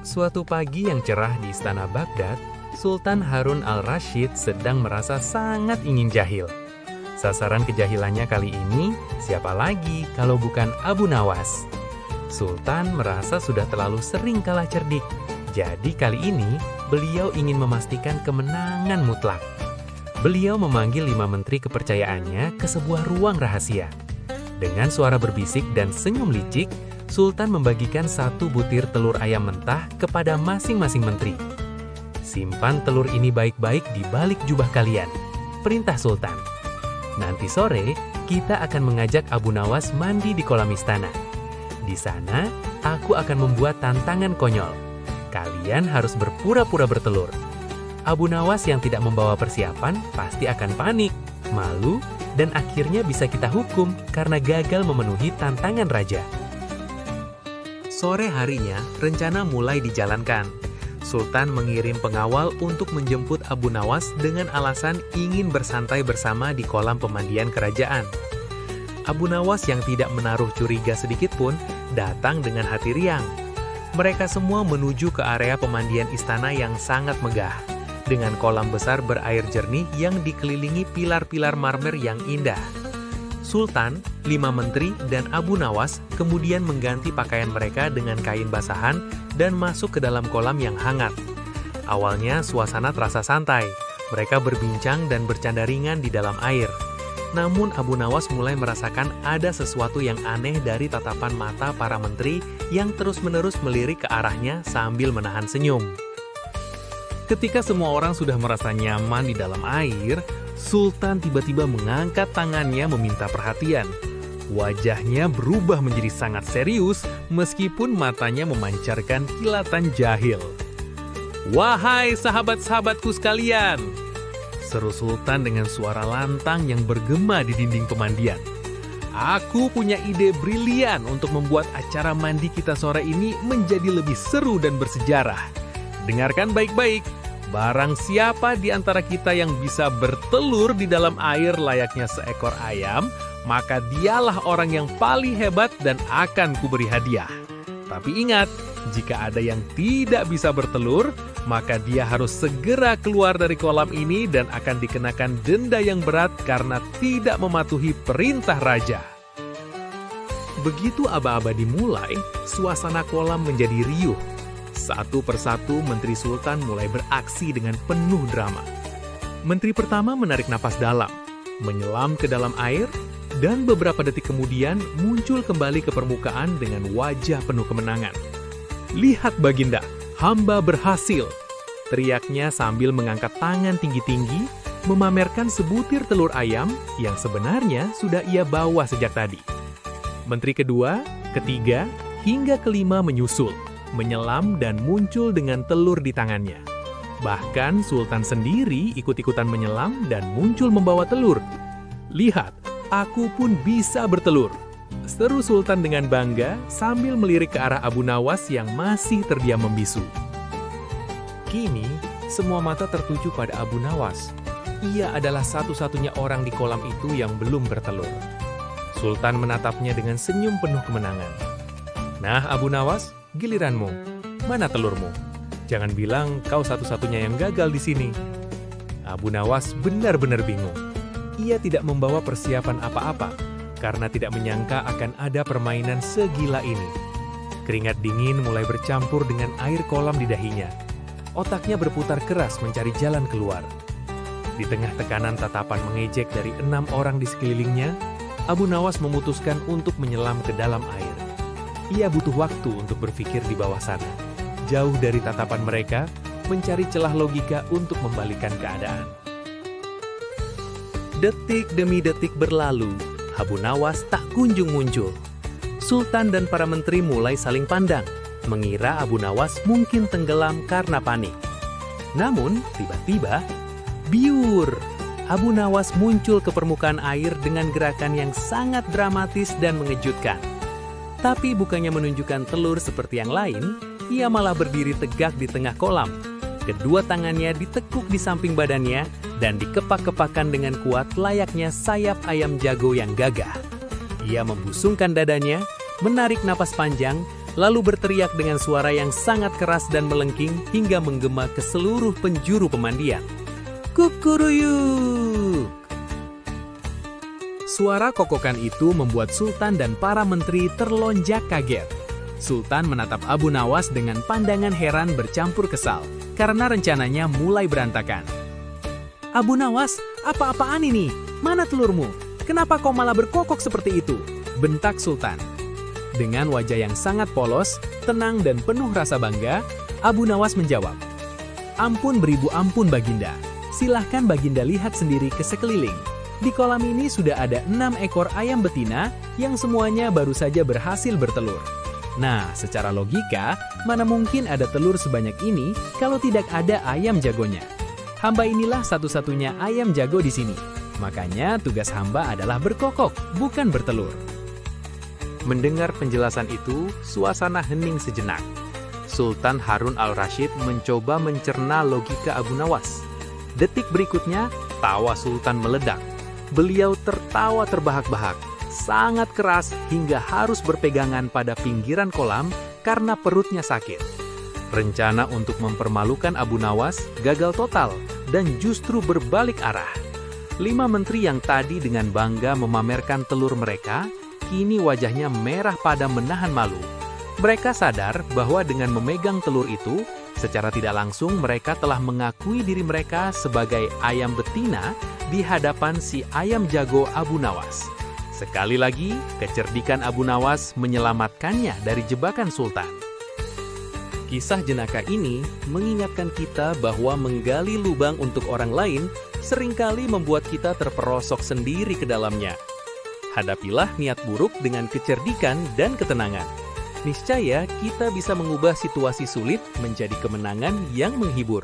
Suatu pagi yang cerah di Istana Baghdad, Sultan Harun al-Rashid sedang merasa sangat ingin jahil. Sasaran kejahilannya kali ini siapa lagi kalau bukan Abu Nawas. Sultan merasa sudah terlalu sering kalah cerdik. Jadi kali ini beliau ingin memastikan kemenangan mutlak. Beliau memanggil 5 menteri kepercayaannya ke sebuah ruang rahasia. Dengan suara berbisik dan senyum licik, Sultan membagikan 1 butir telur ayam mentah kepada masing-masing menteri. Simpan telur ini baik-baik di balik jubah kalian, perintah Sultan. Nanti sore, kita akan mengajak Abu Nawas mandi di kolam istana. Di sana, aku akan membuat tantangan konyol. Kalian harus berpura-pura bertelur. Abu Nawas yang tidak membawa persiapan pasti akan panik, malu, dan akhirnya bisa kita hukum karena gagal memenuhi tantangan raja. Sore harinya, rencana mulai dijalankan. Sultan mengirim pengawal untuk menjemput Abu Nawas dengan alasan ingin bersantai bersama di kolam pemandian kerajaan. Abu Nawas yang tidak menaruh curiga sedikit pun datang dengan hati riang. Mereka semua menuju ke area pemandian istana yang sangat megah, dengan kolam besar berair jernih yang dikelilingi pilar-pilar marmer yang indah. Sultan, 5 menteri, dan Abu Nawas kemudian mengganti pakaian mereka dengan kain basahan dan masuk ke dalam kolam yang hangat. Awalnya suasana terasa santai, mereka berbincang dan bercanda ringan di dalam air. Namun Abu Nawas mulai merasakan ada sesuatu yang aneh dari tatapan mata para menteri yang terus-menerus melirik ke arahnya sambil menahan senyum. Ketika semua orang sudah merasa nyaman di dalam air, Sultan tiba-tiba mengangkat tangannya meminta perhatian. Wajahnya berubah menjadi sangat serius meskipun matanya memancarkan kilatan jahil. "Wahai sahabat-sahabatku sekalian!" seru Sultan dengan suara lantang yang bergema di dinding pemandian. "Aku punya ide brilian untuk membuat acara mandi kita sore ini menjadi lebih seru dan bersejarah. Dengarkan baik-baik. Barang siapa di antara kita yang bisa bertelur di dalam air layaknya seekor ayam, maka dialah orang yang paling hebat dan akan kuberi hadiah. Tapi ingat, jika ada yang tidak bisa bertelur, maka dia harus segera keluar dari kolam ini dan akan dikenakan denda yang berat karena tidak mematuhi perintah raja." Begitu aba-aba dimulai, suasana kolam menjadi riuh. Satu persatu Menteri Sultan mulai beraksi dengan penuh drama. Menteri pertama menarik napas dalam, menyelam ke dalam air, dan beberapa detik kemudian muncul kembali ke permukaan dengan wajah penuh kemenangan. "Lihat Baginda, hamba berhasil!" teriaknya sambil mengangkat tangan tinggi-tinggi, memamerkan sebutir telur ayam yang sebenarnya sudah ia bawa sejak tadi. Menteri kedua, ketiga, hingga kelima menyusul, menyelam dan muncul dengan telur di tangannya. Bahkan Sultan sendiri ikut-ikutan menyelam dan muncul membawa telur. "Lihat, aku pun bisa bertelur!" seru Sultan dengan bangga sambil melirik ke arah Abu Nawas yang masih terdiam membisu. Kini, semua mata tertuju pada Abu Nawas. Ia adalah satu-satunya orang di kolam itu yang belum bertelur. Sultan menatapnya dengan senyum penuh kemenangan. "Nah, Abu Nawas, giliranmu. Mana telurmu? Jangan bilang kau satu-satunya yang gagal di sini." Abu Nawas benar-benar bingung. Ia tidak membawa persiapan apa-apa karena tidak menyangka akan ada permainan segila ini. Keringat dingin mulai bercampur dengan air kolam di dahinya. Otaknya berputar keras mencari jalan keluar. Di tengah tekanan tatapan mengejek dari 6 orang di sekelilingnya, Abu Nawas memutuskan untuk menyelam ke dalam air. Ia butuh waktu untuk berpikir di bawah sana, jauh dari tatapan mereka, mencari celah logika untuk membalikan keadaan. Detik demi detik berlalu, Abu Nawas tak kunjung muncul. Sultan dan para menteri mulai saling pandang, mengira Abu Nawas mungkin tenggelam karena panik. Namun, tiba-tiba, biur! Abu Nawas muncul ke permukaan air dengan gerakan yang sangat dramatis dan mengejutkan. Tapi bukannya menunjukkan telur seperti yang lain, ia malah berdiri tegak di tengah kolam. Kedua tangannya ditekuk di samping badannya dan dikepak-kepakan dengan kuat layaknya sayap ayam jago yang gagah. Ia membusungkan dadanya, menarik napas panjang, lalu berteriak dengan suara yang sangat keras dan melengking hingga menggema ke seluruh penjuru pemandian. Kukuruyuk! Suara kokokan itu membuat Sultan dan para menteri terlonjak kaget. Sultan menatap Abu Nawas dengan pandangan heran bercampur kesal, karena rencananya mulai berantakan. Abu Nawas, apa-apaan ini? Mana telurmu? Kenapa kau malah berkokok seperti itu? Bentak Sultan. Dengan wajah yang sangat polos, tenang dan penuh rasa bangga, Abu Nawas menjawab, "Ampun beribu ampun Baginda. Silahkan Baginda lihat sendiri ke sekeliling. Di kolam ini sudah ada 6 ekor ayam betina yang semuanya baru saja berhasil bertelur. Nah, secara logika, mana mungkin ada telur sebanyak ini kalau tidak ada ayam jagonya. Hamba inilah satu-satunya ayam jago di sini. Makanya tugas hamba adalah berkokok, bukan bertelur." Mendengar penjelasan itu, suasana hening sejenak. Sultan Harun al-Rashid mencoba mencerna logika Abu Nawas. Detik berikutnya, tawa Sultan meledak. Beliau tertawa terbahak-bahak, sangat keras hingga harus berpegangan pada pinggiran kolam karena perutnya sakit. Rencana untuk mempermalukan Abu Nawas gagal total dan justru berbalik arah. 5 menteri yang tadi dengan bangga memamerkan telur mereka, kini wajahnya merah padam menahan malu. Mereka sadar bahwa dengan memegang telur itu, secara tidak langsung mereka telah mengakui diri mereka sebagai ayam betina di hadapan si ayam jago Abu Nawas. Sekali lagi, kecerdikan Abu Nawas menyelamatkannya dari jebakan Sultan. Kisah jenaka ini mengingatkan kita bahwa menggali lubang untuk orang lain seringkali membuat kita terperosok sendiri ke dalamnya. Hadapilah niat buruk dengan kecerdikan dan ketenangan. Niscaya kita bisa mengubah situasi sulit menjadi kemenangan yang menghibur.